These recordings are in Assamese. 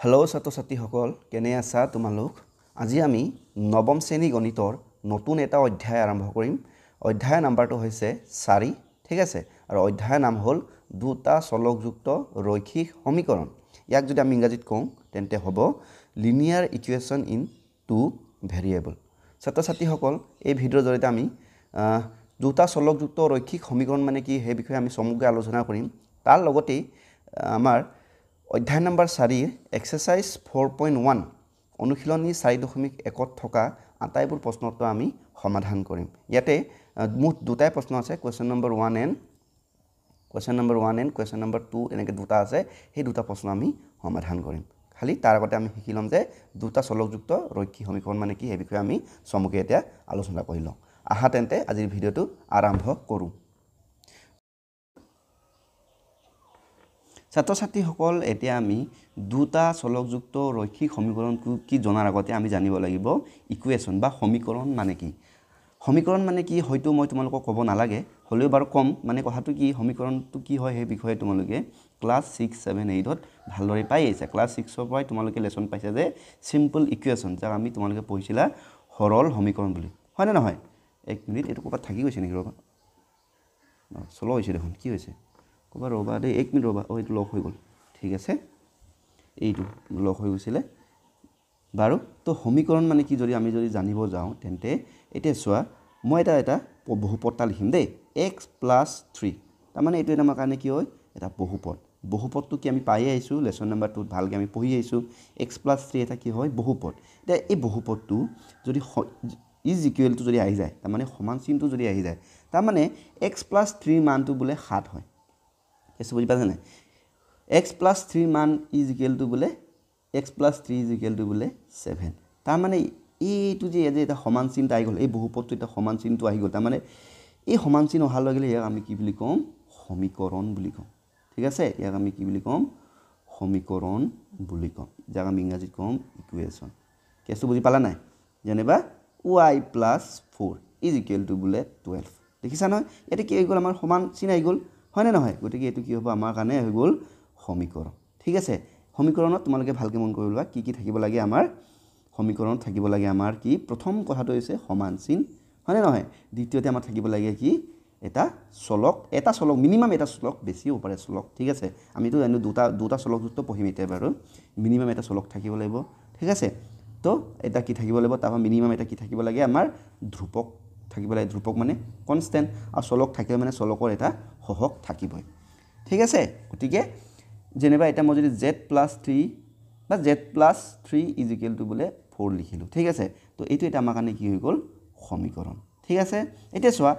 হেল্ল' ছাত্ৰ-ছাত্ৰীসকল কেনে আছা তোমালোক আজি আমি নৱম শ্ৰেণী গণিতৰ নতুন এটা অধ্যায় আৰম্ভ কৰিম অধ্যায়ৰ নাম্বাৰটো হৈছে 4 ঠিক আছে আৰু অধ্যায়ৰ নাম হ'ল দুটা চলকযুক্ত ৰৈখিক সমীকৰণ ইয়াক যদি আমি ইংৰাজীত কওঁ তেন্তে হ'ব linear equation in two variable ছাত্ৰ-ছাত্ৰীসকল এই ভিডিঅ'ৰ জৰিয়তে আমি দুটা চলকযুক্ত ৰৈখিক সমীকৰণ মানে কি সেই বিষয়ে আমি সমগ্ৰ আলোচনা কৰিম তাৰ লগতে আমাৰ অধ্যায় নম্বৰ 4 এক্সাৰসাইজ 4.1 অনুশীলনী 4.1 থকা আটাইবোৰ প্ৰশ্নৰ উত্তৰ আমি সমাধান কৰিম ইয়াতে মুঠ দুটাই প্ৰশ্ন আছে question number 1 and question number 2 এনেকৈ দুটা আছে সেই দুটা প্ৰশ্ন আমি সমাধান কৰিম খালি তাৰ আগতে আমি শিকি লম যে দুটা চলকযুক্ত ৰৈখিক সমীকৰণ মানে কি সেই বিষয়ে আমি সমগ্ৰ এতিয়া আলোচনা কৰি লওঁ আহা তেন্তে আজিৰ ভিডিঅ'টো আৰম্ভ কৰোঁ ছাত্ৰ-ছাত্ৰীসকল এতিয়া আমি দুটা চলকযুক্ত ৰৈখিক সমীকৰণ কি জনাৰ আগতে আমি জানিব লাগিব ইকুৱেশ্যন বা সমীকৰণ মানে কি সমীকৰণ মানে কি হয়তো মই তোমালোকক ক'ব নালাগে হলেও বাৰু কম মানে কথাটো কি সমীকৰণটো কি হয় সেই বিষয়ে তোমালোকে ক্লাছ 6 7 8 ত ভালদৰে পাই আছে ক্লাছ 6 ৰ পৰাই তোমালোকে লেসন পাইছে যে সিম্পল ইকুৱেশ্যন যাক আমি তোমালোকে পঢ়িছিলা সৰল সমীকৰণ বুলি হয় না নহয় এক মিনিট এটো ক'ত থাকি গৈছে নেকি ৰবা চলো হৈছে দেখোন কি হৈছে কবা ৰবা দে এক মিনিট ৰবা এইটো লক হৈ গ'ল ঠিক আছে এইটো লক হৈ গৈছিলে বাৰু তো সমীকৰণ মানে কি যদি আমি যদি জানিব যাওঁ তেন্তে এতিয়া চোৱা মই এটা বহুপদটা লিখিম দেই x + 3 তাৰ মানে এইটো আমাৰ কাৰণে কি হয় এটা বহুপদটো কি আমি পাই আহিছো লেসন নম্বৰ 2 ভালকৈ আমি পঢ়ি আহিছো x + 3 এটা কি হয় বহুপদ এতিয়া এই বহুপদটো যদি ইজ ইকুৱেল টু যদি আহি যায় তাৰ মানে সমান চিহ্নটো যদি আহি যায় তাৰ মানে x + 3 মানটো বুলে 7 হয় এসে বুঝি পাছেনে x + 3 মান ইজ ইকুৱেল টু বুলে x + 3 ইজ ইকুৱেল টু বুলে 7 তাৰ মানে এইটো যে এটা সমান চিহ্ন আহি গ'ল এই বহুপদটো এটা সমান চিহ্নটো আহি গ'ল তাৰ মানে এই সমান চিহ্ন অহাৰ লগে লগে আমি কি বুলি কম সমীকৰণ বুলি কম ঠিক আছে ইয়াক আমি কি বুলি কম সমীকৰণ বুলি কম যাক আমি ইংৰাজীত কম ইকুৱেশ্যন কেছটো বুজি পালা নাই যেনেবা y + 4 ইজ ইকুৱেল টু বুলে 12 দেখিছা নহয় এটা কি হৈ গ'ল আমাৰ সমান চিহ্ন আহি গ'ল হয় না নহয় গতিকে এটো কি হ'ব আমাৰ কাৰণে হৈ গ'ল সমীকৰণ ঠিক আছে সমীকৰণত তোমালোকে ভালকৈ মন কৰিবা কি থাকিব লাগে আমাৰ সমীকৰণত থাকিব লাগে আমাৰ কি প্ৰথম কথাটো হৈছে সমান চিহ্ন হয় না নহয় দ্বিতীয়তে আমাৰ থাকিব লাগে কি এটা চলক মিনিমাম এটা চলক বেছি হ'ব পাৰে চলক ঠিক আছে আমিতো জানো দুটা চলকযুক্ত পঢ়িম এতিয়া বাৰু মিনিমাম এটা চলক থাকিব লাগিব ঠিক আছে তো এটা কি থাকিব লাগিব তাৰপৰা মিনিমাম এটা কি থাকিব লাগে আমাৰ ধ্ৰুৱক থাকিব লাগে ধ্ৰুৱক মানে কনস্ট্যান্ট আৰু চলক থাকিলে মানে চলকৰ এটা সহগ থাকিবই ঠিক আছে গতিকে যেনেবা এটা মই যদি z + 3 বা z + 3 ইজ ইকুৱেল টু বুলে 4 লিখিলো ঠিক আছে তো এইটো এটা আমাৰ কাৰণে কি হৈ গ'ল সমীকৰণ ঠিক আছে এতিয়া চোৱা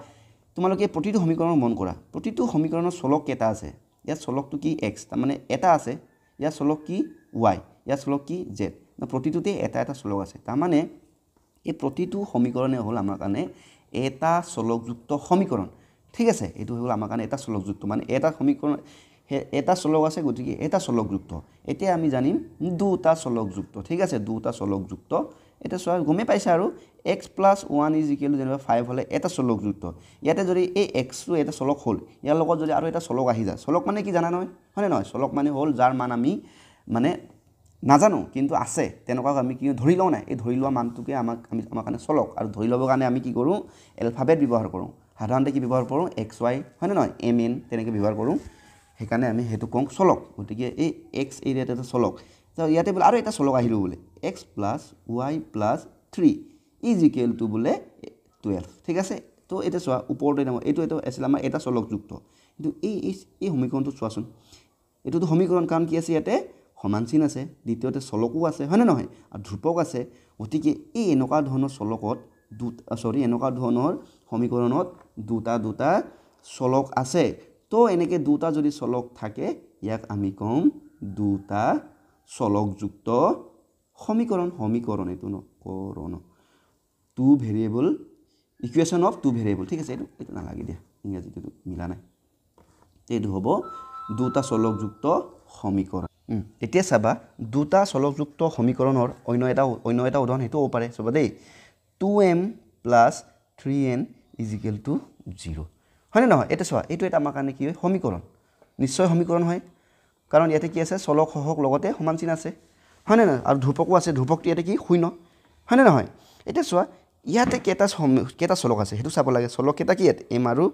তোমালোকে প্ৰতিটো সমীকৰণ মন কৰা প্ৰতিটো সমীকৰণৰ চলক কেইটা আছে ইয়াত চলকটো কি x তাৰ মানে এটা আছে ইয়াত চলক কি y ইয়াত চলক কি z প্ৰতিটোতে এটা চলক আছে তাৰ মানে এই প্ৰতিটো সমীকৰণে হ'ল আমাৰ কাৰণে এটা চলকযুক্ত সমীকৰণ ঠিক আছে এইটো হ'ল আমাৰ কাৰণে এটা চলকযুক্ত মানে এটা সমীকৰণ এটা চলক আছে গতিকে এটা চলকযুক্ত এতিয়া আমি জানিম দুটা চলকযুক্ত ঠিক আছে দুটা চলকযুক্ত এটা চোৱা গমে পাইছা আৰু x + 1 ইজ ইকুৱেল টু যেনিবা 5 হলে এটা চলকযুক্ত ইয়াতে যদি এই x টো এটা চলক হ'ল ইয়াৰ লগত যদি আৰু এটা চলক আহি যায় চলক মানে কি জানা নহয় হয় নহয় চলক মানে হ'ল যাৰ মান আমি মানে নাজানো কিন্তু আছে তেনেকুৱা আমি কি ধৰি লওঁ নাই এই ধৰি লোৱা মানটোকে আমাৰ কাৰণে চলক আৰু ধৰি ল'বৰ কাৰণে আমি কি কৰোঁ এলফাবেট ব্যৱহাৰ কৰোঁ সাধাৰণতে কি ব্যৱহাৰ কৰোঁ xy হয় না নহয় mn তেনেকৈ ব্যৱহাৰ কৰোঁ সেইকাৰণে আমি হেতু কওঁ চলক গতিকে এই x এৰিয়াত এটা চলক তো ইয়াতে বোলে আৰু এটা চলক আহিলো বোলে x + y + 3 is equal to বোলে 12 ঠিক আছে তো এটা চোৱা ওপৰতে এইটো আছিল আমাৰ এটা চলকযুক্ত কিন্তু এই সমীকৰণটো চোৱাচোন এইটোতো সমীকৰণ কাৰণ কি আছে ইয়াতে সমান চিহ্ন আছে দ্বিতীয়তে চলকো আছে হয় না নহয় আৰু ধ্ৰুৱক আছে গতিকে এই এনেকুৱা ধৰণৰ চলকত এনেকুৱা ধৰণৰ সমীকৰণত দুটা চলক আছে তো এনেকৈ দুটা যদি চলক থাকে ইয়াক আমি কম দুটা চলকযুক্ত সমীকৰণ এইটো নকৰণ two variable equation of two variable ঠিক আছে এইটো নালাগে দিয়া ইংৰাজীটো মিলা নাই এইটো হ'ব দুটা চলকযুক্ত সমীকৰণ এতিয়া চাবা দুটা চলকযুক্ত সমীকৰণৰ অন্য এটা উদাহৰণ হেতু হ'ব পাৰে চাবা দেই 2m + 3n is equal to 0 হয় না নহয় এটা চোৱা এইটো এটা আমাৰ কাৰণে কি হয় সমীকৰণ নিশ্চয় সমীকৰণ হয় কাৰণ ইয়াতে কি আছে চলক সহগ লগতে সমান চিহ্ন আছে হয়নে নহয় আৰু ধ্ৰুপকো আছে ধ্ৰুপকটো ইয়াতে কি শূন্য হয়নে নহয় এতিয়া চোৱা ইয়াতে কেইটা চলক আছে সেইটো চাব লাগে চলক কেইটা কি ইয়াতে এম আৰু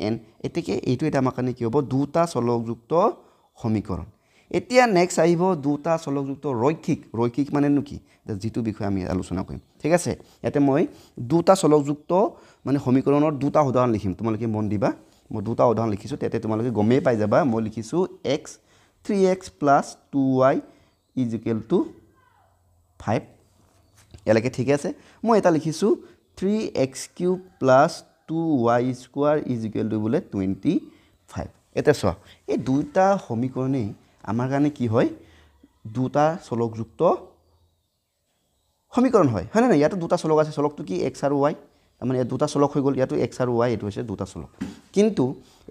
এন এতেকে এইটো এটা আমাৰ কাৰণে কি হ'ব দুটা চলকযুক্ত সমীকৰণ এতিয়া নেক্সট আহিব দুটা চলকযুক্ত ৰৈখিক মানেনো কি যিটো বিষয়ে আমি আলোচনা কৰিম ঠিক আছে ইয়াতে মই দুটা চলকযুক্ত মানে সমীকৰণৰ দুটা উদাহৰণ লিখিম তোমালোকে মন দিবা মই দুটা উদাহৰণ লিখিছোঁ তেতে তোমালোকে গমেই পাই যাবা মই লিখিছোঁ x 3x + 2y = 5 এলাকে ঠিক আছে মই এটা লিখিছোঁ 3x³ + 2y² = বোলে 25 এটা চোৱা এই দুটা সমীকৰণেই আমাৰ কাৰণে কি হয় দুটা চলকযুক্ত সমীকৰণ হয় হয়নে নহয় ইয়াতো দুটা চলক আছে চলকটো কি x আৰু y তাৰমানে এই দুটা চলক হৈ গ'ল ইয়াতো x আৰু y এইটো হৈছে দুটা চলক কিন্তু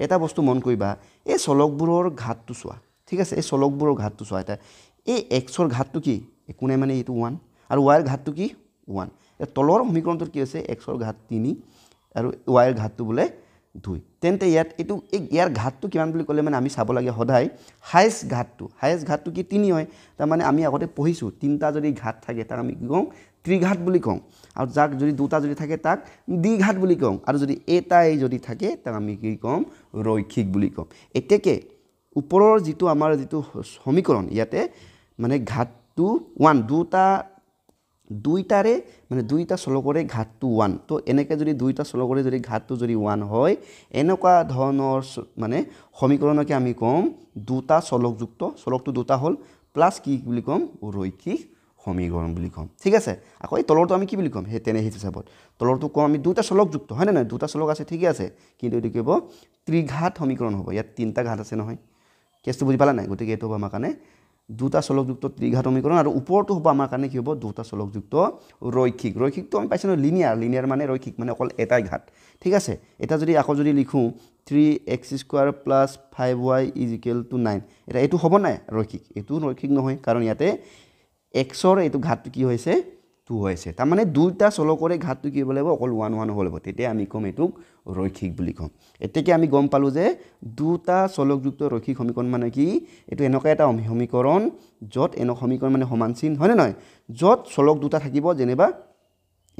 এটা বস্তু মন কৰিবা এই চলকবোৰৰ ঘাতটো চোৱা ঠিক আছে এই চলকবোৰৰ ঘাতটো চোৱা এটা এই x ৰ ঘাতটো কি একো নাই মানে এইটো 1 আৰু y ৰ ঘাতটো কি 1 এই তলৰ সমীকৰণটোৰ কি আছে x ৰ ঘাত 3 আৰু y ৰ ঘাতটো বোলে 2 তেন্তে ইয়াৰ ঘাতটো কিমান বুলি ক'লে মানে আমি চাব লাগে সদায় হাইয়েষ্ট ঘাতটো কি 3 হয় তাৰমানে আমি আগতে পঢ়িছোঁ তিনিটা যদি ঘাত থাকে তাক আমি কি কওঁ ত্ৰিঘাত বুলি কওঁ আৰু যাক যদি দুটা যদি থাকে তাক দ্বিঘাত বুলি কওঁ আৰু যদি এটাই যদি থাকে তাক আমি কি কওঁ ৰৈখিক বুলি কওঁ এতেকে ওপৰৰ যিটো আমাৰ যিটো সমীকৰণ ইয়াতে মানে ঘাতটো 1 দুইটাৰে মানে দুইটা চলকৰে ঘাতটো 1 তো এনেকৈ যদি দুইটা চলকৰে যদি ঘাতটো যদি 1 হয় এনেকুৱা ধৰণৰ মানে সমীকৰণকে আমি কম দুটা চলকযুক্ত চলকটো দুটা হ'ল প্লাস কি বুলি কম ৰৈখিক সমীকৰণ বুলি কম ঠিক আছে আকৌ এই তলৰটো আমি কি বুলি কম তেনে হিচাপত তলৰটো কম আমি দুটা চলকযুক্ত হয় না দুটা চলক আছে ঠিকই আছে কিন্তু এটো কি হ'ব ত্ৰিঘাত সমীকৰণ হ'ব ইয়াত তিনটা ঘাত আছে নহয় কেছটো বুজি পালা নাই গতিকে এটো হ'ব আমাৰ কাৰণে দুটা চলকযুক্ত ত্ৰিঘাত সমীকৰণ আৰু ওপৰটো হ'ব আমাৰ কাৰণে কি হ'ব দুটা চলকযুক্ত ৰৈখিকটো আমি পাইছো লিনিয়াৰ মানে ৰৈখিক মানে অকল এটাই ঘাত ঠিক আছে এটা যদি আকৌ যদি লিখো 3x² + 5y = 9 এটা এটো হ'ব নাই ৰৈখিক এটো ৰৈখিক নহয় কাৰণ ইয়াতে x ৰ এটো ঘাতটো কি হৈছে 2 হৈছে তাৰ মানে দুইটা চলকৰে ঘাতটো কি হ'ব লাগিব অকল 1 1 হ'ব লাগিব তেতিয়া আমি কম এটো ৰৈখিক বুলি কম এতেকে আমি গম পালো যে দুটা চলকযুক্ত ৰৈখিক সমীকৰণ মানে কি এটো এনেকুৱা এটা সমীকৰণ যত এনো সমীকৰণ মানে সমান চিন হয় নহয় যত চলক দুটা থাকিব যেনেবা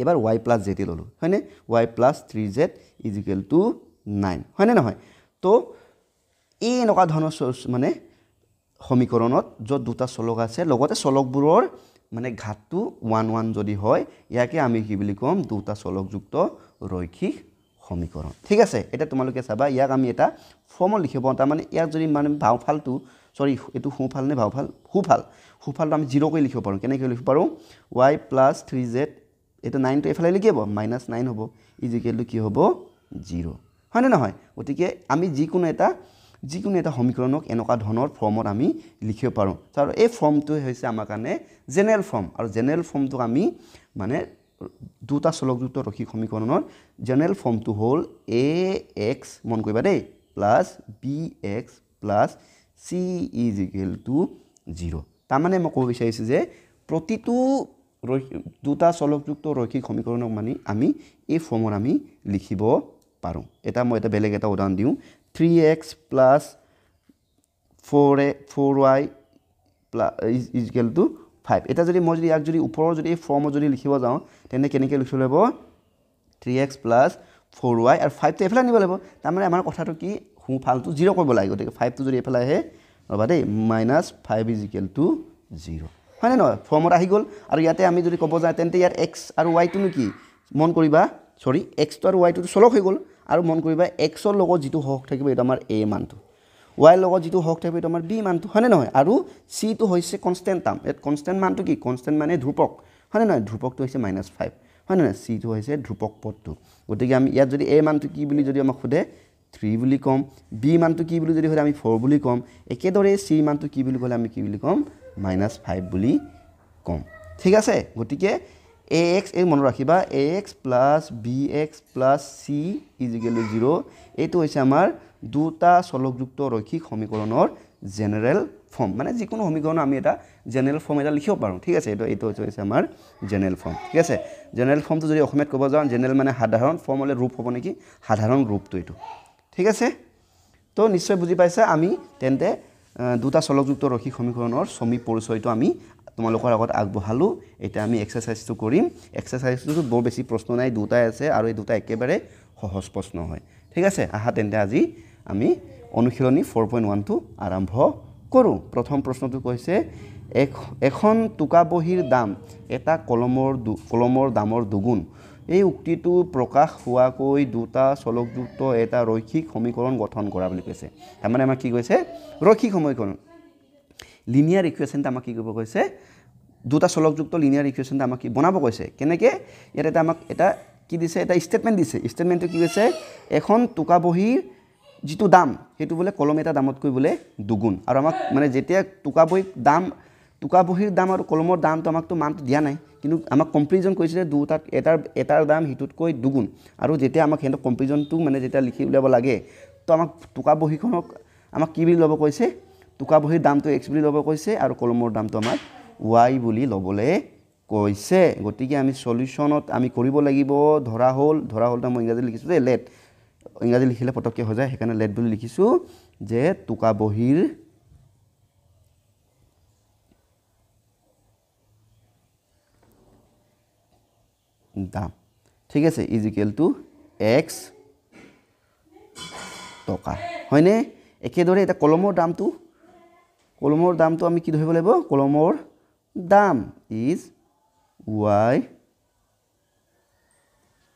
এবাৰ y + z ললো হয়নে y + 3z = 9 হয়নে নহয় তো এই এনেকুৱা ধৰণৰ মানে সমীকৰণত যত দুটা চলক আছে লগতে চলকবোৰৰ মানে ঘাতটো 1 1 যদি হয় ইয়াকে আমি কি বুলি কম দুটা চলকযুক্ত ৰৈখিক সমীকৰণ ঠিক আছে এটা তোমালোকে চাবা ইয়াক আমি এটা ফৰ্মত লিখিব তাৰ মানে ইয়াক যদি মানে বাওফালটো সৰি এটো সোঁফাল নে বাওফাল সোঁফালটো আমি 0 কৰি লিখিব পাৰো কেনেকৈ লিখিব পাৰো y + 3z এটা 9 টো এফালে লিখিব -9 হ'ব = কি হ'ব 0 হয় না নহয় গতিকে আমি যিকোনো এটা সমীকৰণক এনেকুৱা ধৰণৰ ফৰ্মত আমি লিখিব পাৰো তাৰ এই ফৰ্মটো হৈছে আমাৰ কাৰণে জেনেৰেল ফৰ্ম আৰু জেনেৰেল ফৰ্মটো আমি মানে দুটা চলকযুক্ত ৰৈখিক সমীকৰণৰ জেনেৰেল ফৰ্মটো হ'ল ax মন কৰিবা দেই + bx + c = 0 তাৰ মানে মই ক'ব বিচাৰিছো যে প্ৰতিটো দুটা চলকযুক্ত ৰৈখিক সমীকৰণক মানে আমি এই ফৰ্মত আমি লিখিব পাৰো এটা মই এটা বেলেগ এটা উদাহৰণ দিও 3x + 4y = 5 এটা যদি মই যদি ইয়াক যদি ওপৰৰ যদি এই ফৰ্মত যদি লিখিব যাও তেনে কেনেকৈ লিখিব লাগিব 3x + 4y আৰু 5 টো এফালে নিব লাগিব তাৰ মানে আমাৰ কথাটো কি সোঁফালটো 0 কৰিব লাগিব গতিকে 5 টো যদি এফালে আহে ৰবা দেই -5 = 0 হয়নে নহয় ফৰ্মত আহি গ'ল আৰু ইয়াতে আমি যদি ক'ব যাওঁ তেন্তে ইয়াৰ x আৰু y টো কি মন কৰিবা সৰি x টো আৰু y টো চলক হৈ গ'ল আৰু মন কৰিবা x ৰ লগত যেটো হক থাকিব এটা আমাৰ a মানটো y লগত যেটো হক থাকিব এটা আমাৰ b মানটো হয়নে নহয় আৰু c টো হৈছে কনস্ট্যান্ট টাৰ্ম এত কনস্ট্যান্ট মানটো কি কনস্ট্যান্ট মানে ধ্ৰুপক হয়নে নহয় ধ্ৰুপকটো হৈছে -5 হয়নে নহয় c টো হৈছে ধ্ৰুপক পদটো গতিকে আমি ইয়াত যদি a মানটো কি বুলি যদি আমাক খুদে 3 বুলি কম b মানটো কি বুলি যদি হয় আমি 4 বুলি কম একেদৰে c মানটো কি বুলি ক'লে আমি কি বুলি কম -5 বুলি কম ঠিক আছে গতিকে ax এই মনত ৰাখিবা ax + bx + c = 0 এইটো হৈছে আমাৰ দুটা চলকযুক্ত ৰৈখিক সমীকৰণৰ জেনেৰেল ফৰ্ম মানে যিকোনো সমীকৰণ আমি এটা জেনেৰেল ফৰ্ম এটা লিখিব পাৰো ঠিক আছে এইটো হৈছে আমাৰ জেনেৰেল ফৰ্ম ঠিক আছে জেনেৰেল ফৰ্মটো যদি অসমীয়াত ক'ব যাওঁ জেনেৰেল মানে সাধাৰণ ফৰ্মলে ৰূপ হ'ব নেকি সাধাৰণ ৰূপটো এইটো ঠিক আছে তো নিশ্চয় বুজি পাইছা আমি তেন্তে দুটা চলকযুক্ত ৰৈখিক সমীকৰণৰ সমী পৰিচয়টো আমি তোমালোকৰ আগত আগবঢ়ালোঁ এতিয়া আমি এক্সাৰসাইজটো কৰিম এক্সাৰসাইজটো বৰ বেছি প্ৰশ্ন নাই দুটাই আছে আৰু এই দুটা একেবাৰে সহজ প্ৰশ্ন হয় ঠিক আছে আহা তেন্তে আজি আমি অনুশীলনী 4.1 টো আৰম্ভ কৰোঁ প্ৰথম প্ৰশ্নটো কৈছে এখন টোকা বহীৰ দাম এটা কলমৰ দামৰ দুগুণ এই উক্তিটো প্ৰকাশ হোৱাকৈ দুটা চলকযুক্ত এটা ৰৈখিক সমীকৰণ গঠন কৰা বুলি কৈছে তাৰমানে আমাক কি কৈছে ৰৈখিক সমীকৰণ লিনিয়াৰ ইকুৱেশ্যনটা আমাক কি কৰিব কৈছে দুটা চলকযুক্ত লিনিয়াৰ ইকুৱেশ্যনটা আমাক কি বনাব কৈছে কেনেকৈ ইয়াত এটা আমাক এটা কি দিছে এটা ষ্টেটমেণ্ট দিছে ষ্টেটমেণ্টটো কি কৈছে এখন টোকা বহীৰ যিটো দাম সেইটো বোলে কলম এটা দামতকৈ বোলে দুগুণ আৰু আমাক মানে যেতিয়া টোকা বহীৰ দাম আৰু কলমৰ দামটো আমাকতো মানটো দিয়া নাই কিন্তু আমাক কম্পেৰিজন কৰিছে দুটাত এটাৰ দাম হিটোতকৈ দুগুণ আৰু যেতিয়া আমাক সিহঁতৰ কম্পেৰিজনটো মানে যেতিয়া লিখি উলিয়াব লাগে তো আমাক টোকা বহীখনক আমাক কি বুলি ল'ব কৈছে টোকা বহীৰ দামটো x বুলি ল'ব কৈছে আৰু কলমৰ দামটো আমাক y বুলি ল'বলৈ কৈছে গতিকে আমি সলিউশনত আমি কৰিব লাগিব ধৰা হ'লটা মই ইংৰাজীত লিখিছোঁ যে লেট ইংৰাজী লিখিলে পটককৈ হৈ যায় সেইকাৰণে লেট বুলি লিখিছোঁ যে টোকা বহীৰ দাম ঠিক আছে ইজ ইকুৱেল টু x টকা হয়নে একেদৰে এটা কলমৰ দামটো আমি কি ধৰিব লাগিব কলমৰ দাম ইজ y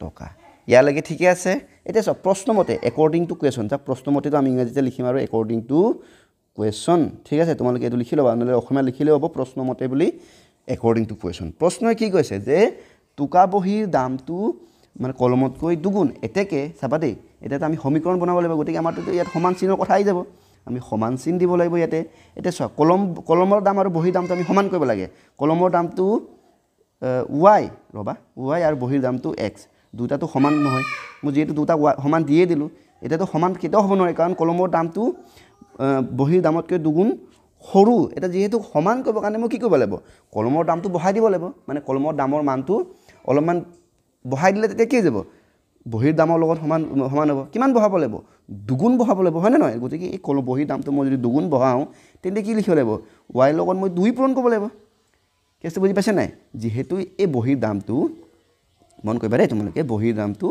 টকা ইয়ালৈকে ঠিকে আছে এতিয়া সব প্ৰশ্নমতে একৰ্ডিং টু কুৱেশ্যন যাক প্ৰশ্নমতেটো আমি ইংৰাজীতে লিখিম আৰু একৰ্ডিং টু কুৱেশ্যন ঠিক আছে তোমালোকে এইটো লিখি ল'বা নহ'লে অসমীয়া লিখিলে হ'ব প্ৰশ্নমতে বুলি একৰ্ডিং টু কুৱেশ্যন প্ৰশ্নই কি কৈছে যে টোকা বহীৰ দামটো মানে কলমতকৈ দুগুণ এতেকে চাবা দেই এতিয়াতো আমি সমীকৰণ বনাব লাগিব গতিকে আমাৰতো ইয়াত সমান চিনৰ কথা আহি যাব আমি সমান চিন দিব লাগিব ইয়াতে এতিয়া চোৱা কলমৰ দাম আৰু বহীৰ দামটো আমি সমান কৰিব লাগে কলমৰ দামটো y আৰু বহীৰ দামটো x দুটাটো সমান নহয় মই যিহেতু দুটা সমান দিয়ে দিলোঁ এতিয়াতো সমান কেতিয়াও হ'ব নোৱাৰে কাৰণ কলমৰ দামটো বহীৰ দামতকৈ দুগুণ সৰু এটা যেহেতু সমান কৰিব কাৰণে মই কি কৰিব লাগিব কলমৰ দামটো বঢ়াই দিব লাগিব মানে কলমৰ দামৰ মানটো অলপমান বঢ়াই দিলে তেতিয়া কি যাব বহীৰ দামৰ লগত সমান হ'ব কিমান বঢ়াব লাগিব দুগুণ বঢ়াব লাগিব হয়নে নহয় গতিকে এই বহীৰ দামটো মই যদি দুগুণ বঢ়াওঁ তেন্তে কি লিখিব লাগিব y লগত মই 2 পূৰণ কৰিব লাগিব কেছটো বুজি পাইছে নাই যিহেতু এই বহীৰ দামটো মন কৰিবা দেই তোমালোকে বহীৰ দামটো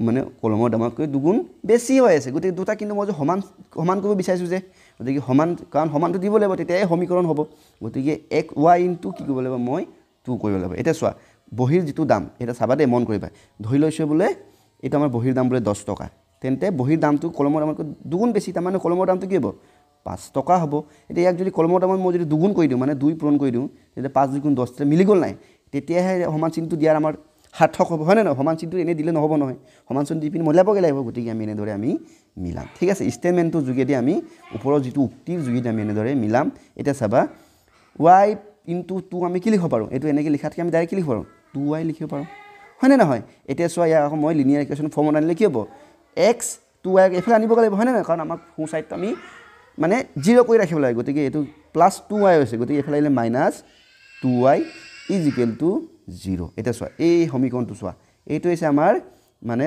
মানে কলমৰ দামতকৈ দুগুণ বেছি হৈ আছে গতিকে দুটা কিন্তু মই যে সমান কৰিব বিচাৰিছোঁ যে গতিকে সমান কাৰণ সমানটো দিব লাগিব তেতিয়াই সমীকৰণ হ'ব গতিকে y ইনটু কি কৰিব লাগিব মই 2 কৰিব লাগিব এতিয়া চোৱা বহীৰ যিটো দাম এটা চাবা দেই মন কৰিবা ধৰি লৈছোঁ বোলে এইটো আমাৰ বহীৰ দাম বোলে 10 টকা তেন্তে বহীৰ দামটো কলমৰ দামতকৈ দুগুণ বেছি তাৰমানে কলমৰ দামটো কি হ'ব 5 টকা হ'ব এতিয়া ইয়াক যদি কলমৰ দামত মই যদি দুগুণ কৰি দিওঁ মানে 2 পূৰণ কৰি দিওঁ তেতিয়া 5 দুগুণ 10 মিলি গ'ল নাই তেতিয়াহে সমান চিনটো দিয়াৰ আমাৰ সাৰ্থক হ'ব হয়নে নহয় সমান চিনটো এনেই দিলে নহ'ব নহয় সমান চিন দি পিনি মিলাবগৈ লাগিব গতিকে আমি এনেদৰে আমি মিলাম ঠিক আছে ষ্টেটমেণ্টটোৰ যোগেদি আমি ওপৰৰ যিটো উক্তিৰ যোগেদি আমি এনেদৰে মিলাম এতিয়া চাবা y ইনটু 2 আমি কি লিখিব পাৰোঁ এইটো এনেকৈ লিখাতকৈ আমি ডাইৰেক্ট কি লিখিব পাৰোঁ 2y লিখিব পাৰোঁ হয়নে নহয় এতিয়া চোৱা ইয়াৰ আকৌ মই লিনিয়াৰ ইকুৱেশ্যন ফৰ্মত আনিলে কি হ'ব x 2y এইফালে আনিব লাগিব হয়নে নহয় কাৰণ আমাক সোঁ ছাইডটো আমি মানে 0 কৰি ৰাখিব লাগে গতিকে এইটো প্লাছ 2y হৈছে গতিকে এইফালে আহিলে minus 2y is equal to 0 এতিয়া চোৱা এই সমীকৰণটো চোৱা এইটো হৈছে আমাৰ মানে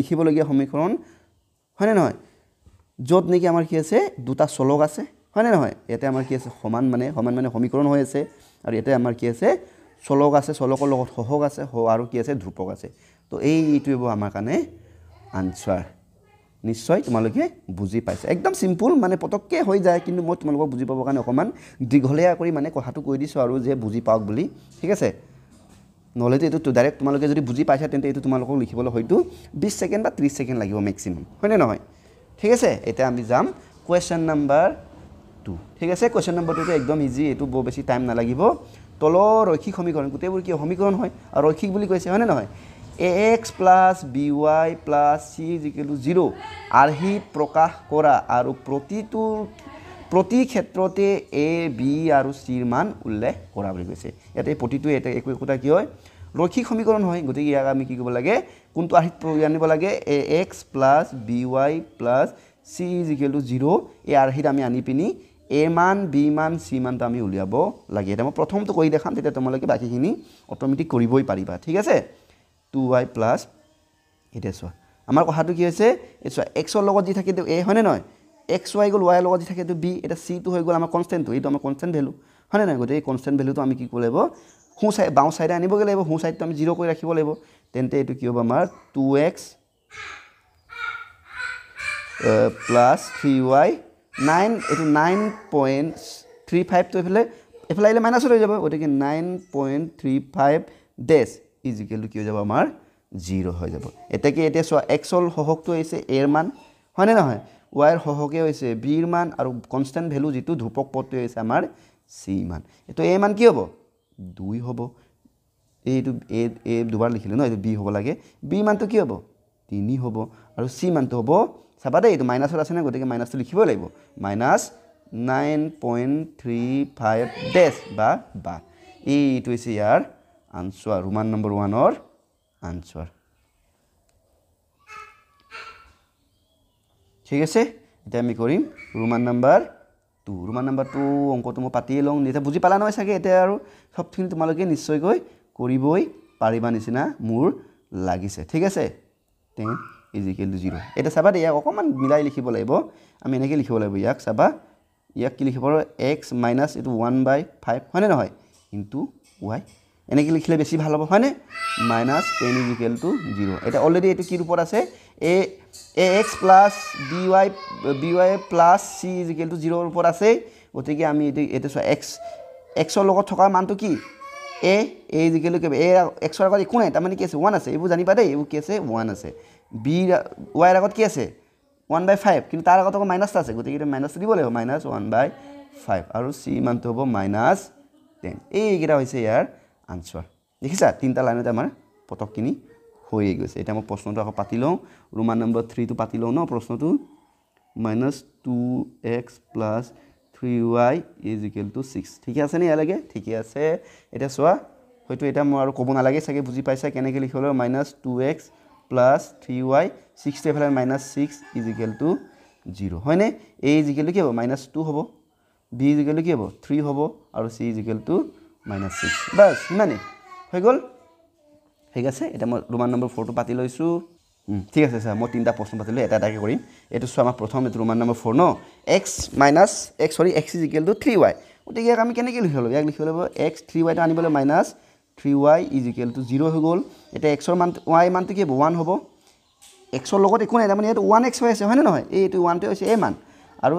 লিখিবলগীয়া সমীকৰণ হয়নে নহয় য'ত নেকি আমাৰ কি আছে দুটা চলক আছে হয়নে নহয় ইয়াতে আমাৰ কি আছে সমান মানে সমীকৰণ হৈ আছে আৰু ইয়াতে আমাৰ কি আছে চলক আছে চলকৰ লগত সহগ আছে আৰু কি আছে ধ্ৰুৱক আছে তো এইটোৱে হ'ব আমাৰ কাৰণে আনসাৰ নিশ্চয় তোমালোকে বুজি পাইছে একদম সিম্পল মানে পটককে হৈ যায় কিন্তু মই তোমালোকক বুজি পাবৰ কাৰণে অকমান দীঘলীয়া কৰি মানে কথাটো কৈ দিছো আৰু যে বুজি পাওক বুলি ঠিক আছে নহলেতো এইটো ডাইৰেক্ট তোমালোকে যদি বুজি পাইছা তেন্তে এইটো তোমালোকক লিখিবলৈ হয়তো 20 সেকেন্ড বা 30 সেকেন্ড লাগিব ম্যাক্সিমাম হয়নে নহয় ঠিক আছে এটা আমি যাম কোৱেশ্চন নাম্বাৰ 2 ঠিক আছে কোৱেশ্চন নাম্বাৰ 2 টো একদম ইজি এটো বৰ বেছি টাইম না লাগিব তলৰ ৰৈখিক সমীকৰণ গোটেইবোৰ কি সমীকৰণ হয় আৰু ৰৈখিক বুলি কৈছে হয়নে নহয় ax plus by plus c is equal to 0 আৰহি প্ৰকাশ কৰা আৰু প্ৰতি ক্ষেত্ৰতে a b আৰু c ৰ মান উল্লেখ কৰা বুলি কৈছে ইয়াতে প্ৰতিটো এটা একোটা কি হয় ৰৈখিক সমীকৰণ হয় গতিকে ইয়াক আমি কি কৰিব লাগে কোনটো আৰহিত প্ৰয়োগ আনিব লাগে ax plus by plus c is equal to 0 এই আৰহিত আমি আনি পিনি a মান b মান c মানটো আমি উলিয়াব লাগে এটা মই প্ৰথমটো কৰি দেখাম তেতিয়া তোমালোকে বাকিখিনি অটোমেটিক কৰিবই পাৰিবা ঠিক আছে 2y plus এটা চোৱা আমাৰ কথাটো কি হৈছে এই চোৱা x ৰ লগত যি থাকে a হয়নে নহয় এক্স ৱাই গ'ল ৱাইৰ লগত যি থাকে এইটো বি এটা চিটো হৈ গ'ল আমাৰ কনষ্টেণ্টটো এইটো আমাৰ কনষ্টেণ্ট ভেলু হয়নে নহয় গতিকে কনষ্টেণ্ট ভেলুটো আমি কি কৰিব লাগিব সোঁ চাইড বাওঁ চাইডে আনিবগৈ লাগিব সোঁ চাইডটো আমি 0 কৰি ৰাখিব লাগিব তেন্তে এইটো কি হ'ব আমাৰ 2x প্লাছ 3y 9 এইটো 9.35 তো এইফালে আহিলে মাইনাছত হৈ যাব গতিকে 9.35 ডেছ ইজ ইকুৱেল টু কি হৈ যাব আমাৰ 0 হৈ যাব এতিয়া চোৱা এক্সৰ সহগটো হৈছে এৰ মান হয়নে নহয় ৱাইৰ সহগে হৈছে বিৰ মান আৰু কনষ্টেণ্ট ভেলু যিটো ধ্ৰুপক পদটো হৈছে আমাৰ চি মান এইটো এ মান কি হ'ব 2 হ'ব এইটো এ দুবাৰ লিখিলে ন এইটো বি হ'ব লাগে বি মানটো কি হ'ব 3 হ'ব আৰু চি মানটো হ'ব চাবা দেই এইটো মাইনাছত আছে না গতিকে মাইনাছটো লিখিবই লাগিব মাইনাছ 9.35 ডেছ বা এইটো হৈছে ইয়াৰ আনসাৰ ৰোমান নম্বৰ 1ৰ আনসাৰ ঠিক আছে এতিয়া আমি কৰিম ৰোমান নম্বৰ 2 ৰোমান নম্বৰ 2 অংকটো মই পাতিয়ে লওঁ এতিয়া বুজি পালা নহয় চাগে এতিয়া আৰু সবখিনি তোমালোকে নিশ্চয়কৈ কৰিবই পাৰিবা নিচিনা মোৰ লাগিছে ঠিক আছে 10 is equal to 0 এটা চাবা দেই অকমান মিলাই লিখিব লাগিব আমি এনেকৈ লিখিব লাগিব ইয়াক চাবা ইয়াক কি লিখিব x minus এইটো 1/5 হয়নে নহয় ইনটু y এনেকৈ লিখিলে বেছি ভাল হ'ব হয়নে minus 10 is equal to 0 এটা অলৰেডি এইটো কি ৰূপত আছে ax plus by plus c is equal to 0 ৰূপত আছে গতিকে আমি এইটো চোৱা x ৰ লগত থকা মানটো কি a is equal to a x ৰ আগত একো নাই তাৰমানে কি আছে 1 আছে এইবোৰ জানিবা দেই এইবোৰ কি আছে 1 আছে b y ৰ আগত কি আছে 1/5 কিন্তু তাৰ আগত আকৌ মাইনাছ আছে গতিকে এটা মাইনাছ দিব লাগিব -1/5 আৰু c মানটো হ'ব -10 এইকেইটা হৈছে ইয়াৰ আনসাৰ দেখিছা তিনটা লাইনতে আমাৰ পটকখিনি হৈ গৈছে এটা মই প্ৰশ্নটো আকৌ পাতি লওঁ ৰোমান নম্বৰ 3 টো পাতি লওঁ ন প্ৰশ্নটো -2x + 3y = 6 ঠিক আছে নে ইয়ালৈকে ঠিকে আছে এটা চোৱা হয়তো এটা মই আৰু ক'ব নালাগে চাগে বুজি পাইছা কেনেকৈ লিখিব লাগিব -2x + 3y 6 টেফালে -6 = 0 হয়নে a = কি হ'ব -2 হ'ব b = কি হ'ব 3 হ'ব আৰু c = -6 বাস ইমানে হৈ গ'ল ঠিক আছে এটা মই ৰোমান নম্বৰ 4 টো পাতি লৈছো ঠিক আছে স্যাৰ মই তিনটা প্ৰশ্ন পাতিলো এটা এটাকে কৰিম এটো চোৱা আমাৰ প্ৰথম এটো ৰোমান নম্বৰ 4 ন x = 3y গতিকে আমি কেনেকৈ লিখিব লাগিব ইয়াক লিখিব লাগিব x 3y টো আনিবলৈ -3y = 0 হৈ গ'ল এটা x ৰ মান y মানটো কি হ'ব 1 হ'ব x ৰ লগত একো নাই তাৰমানে এটো 1x হৈ আছে হয়নে নহয় এইটো 1 টো হৈছে a মান আৰু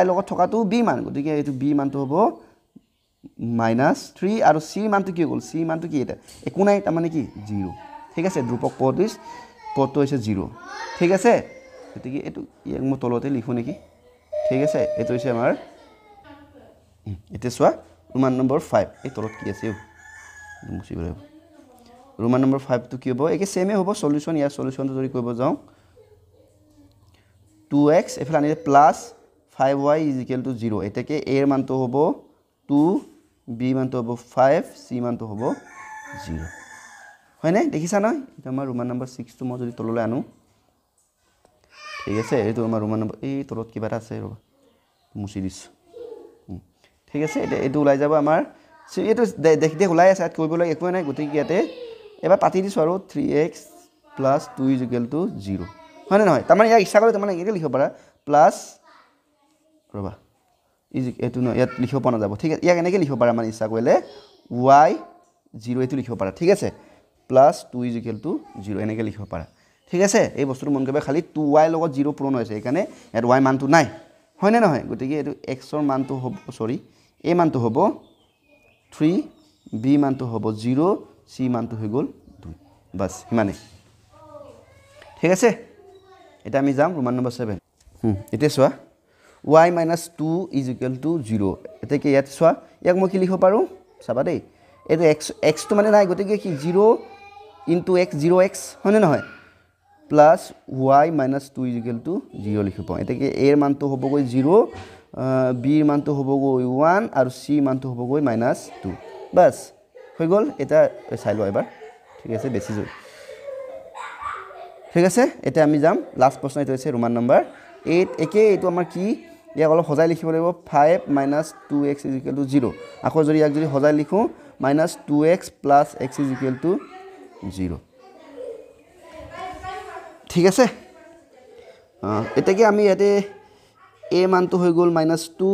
y লগত থকাটো b মান গতিকে এইটো b মানটো হ'ব -3 আৰু c মানটো কি হ'ল c মানটো কি এটা একো নাই তাৰমানে কি 0 ঠিক আছে ধ্ৰুপক পদটো হৈছে 0 ঠিক আছে গতিকে এটো ইয়াক মই তলতে লিখো নেকি ঠিক আছে এটো হৈছে আমাৰ এটা চোৱা ৰোমান নম্বৰ 5 এই তলত কি আছে মুছিব লাগিব ৰোমান নম্বৰ 5 টো কি হ'ব একে সেমে হ'ব সলিউশন ইয়াৰ সলিউশনটো যদি কৰিব যাও 2x এফালে আনিলে +5y = 0 এটাকে a এর মানটো হ'ব 2 b মানটো হ'ব 5 c মানটো হ'ব 0 হয় নাই দেখিছা নহয় এটা আমাৰ ৰোমান নম্বৰ 6 টো মই যদি তললৈ আনো ঠিক আছে এইটো আমাৰ ৰোমান নম্বৰ এই তলত কিবা এটা আছে ৰবা মুছি দিছো ঠিক আছে এটো ওলাই যাব আমাৰ এটো দেখি ওলাই আছে ইয়াত কৰিব লাগে একো নাই গতিকে ইয়াতে এবাৰ পাতি দিছো আৰু 3x + 2 = 0 হয় না নহয় তাৰমানে ইয়াক ইচ্ছা কৰিলে তাৰমানে এনেকৈ লিখিব পাৰা প্লাস ৰবা এটো ন ইয়াত লিখিব পৰা যাব ঠিক আছে ইয়াক এনেকৈ লিখিব পাৰা মানে ইচ্ছা কৰিলে y 0 এটো লিখিব পাৰা ঠিক আছে +2 = 0 এনেকৈ লিখিব পাৰা ঠিক আছে এই বস্তুটো মন কৰিবা খালি 2y লগত 0 পূৰণ হৈছে এইকাৰণে ইয়াত y মানটো নাই হয় না নহয় গতিকে এটো x ৰ মানটো হ'ব সৰি a মানটো হ'ব 3 b মানটো হ'ব 0 c মানটো হৈ গ'ল 2 বাস ইমানে ঠিক আছে এটা আমি যাম ৰোমান নম্বৰ 7 এটা চোৱা y - 2 = 0 এটা কি ইয়াত চোৱা ইয়াক মই কি লিখিব পাৰো চাবা দেই এটো x টো মানে নাই গতিকে কি 0 * x 0x হয় না নহয় প্লাস y - 2 = 0 লিখিব পাওঁ এটা কি a এর মানটো হ'বগৈ 0 b এর মানটো হ'বগৈ 1 আৰু c মানটো হ'বগৈ -2 বাস হৈ গ'ল এটা চাই লও এবাৰ ঠিক আছে বেছি জল ঠিক আছে এটা আমি যাম লাষ্ট প্ৰশ্ন এটা হৈছে ৰোমান নম্বৰ 8 একে এটো আমাৰ কি ইয়াক অলপ সজাই লিখিব লাগিব 5 - 2x = 0 আকৌ যদি ইয়াক যদি সজাই লিখো -2x + x = 0 ঠিক আছে এটা কি আমি ইয়াতে a মানটো হৈ গ'ল -2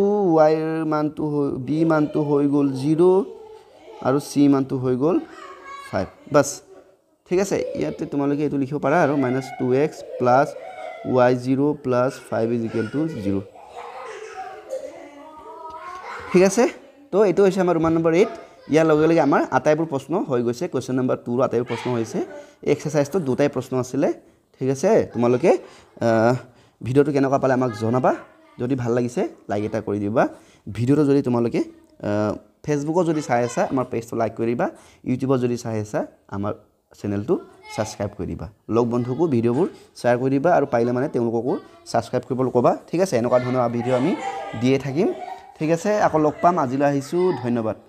y মানটো b মানটো হৈ গ'ল 0 আৰু c মানটো হৈ গ'ল 5 বাস ঠিক আছে ইয়াতে তোমালোকে এটো লিখিব পাৰা আৰু -2x + y0 + 5 = 0 ঠিক আছে তো এটো হৈছে আমাৰ ৰোমান নম্বৰ 8 ইয়াৰ লগে লগে আমাৰ আটাইবোৰ প্ৰশ্ন হৈ গৈছে কোৱেশ্চন নম্বৰ 2 ৰ আটাইবোৰ প্ৰশ্ন হৈছে এক্সাৰসাইজটো দুটাই প্ৰশ্ন আছিলে ঠিক আছে তোমালোকে ভিডিওটো কেনেকুৱা পালে আমাক জনাবা যদি ভাল লাগিছে লাইক এটা কৰি দিবা ভিডিওটো যদি তোমালোকে ফেসবুকত যদি চাই আছা আমাৰ পেজটো লাইক কৰিবা ইউটিউবত যদি চাই আছা আমাৰ চেনেলটো সাবস্ক্ৰাইব কৰি দিবা লগ বন্ধুকো ভিডিওবোৰ শ্বেয়াৰ কৰি দিবা আৰু পাইলে মানে তেওঁলোককো সাবস্ক্ৰাইব কৰিবলৈ ক'বা ঠিক আছে এনেকুৱা ধৰণৰ ভিডিও আমি দিয়ে থাকিম ঠিক আছে আকৌ লগ পাম আজিলৈ আহিছো ধন্যবাদ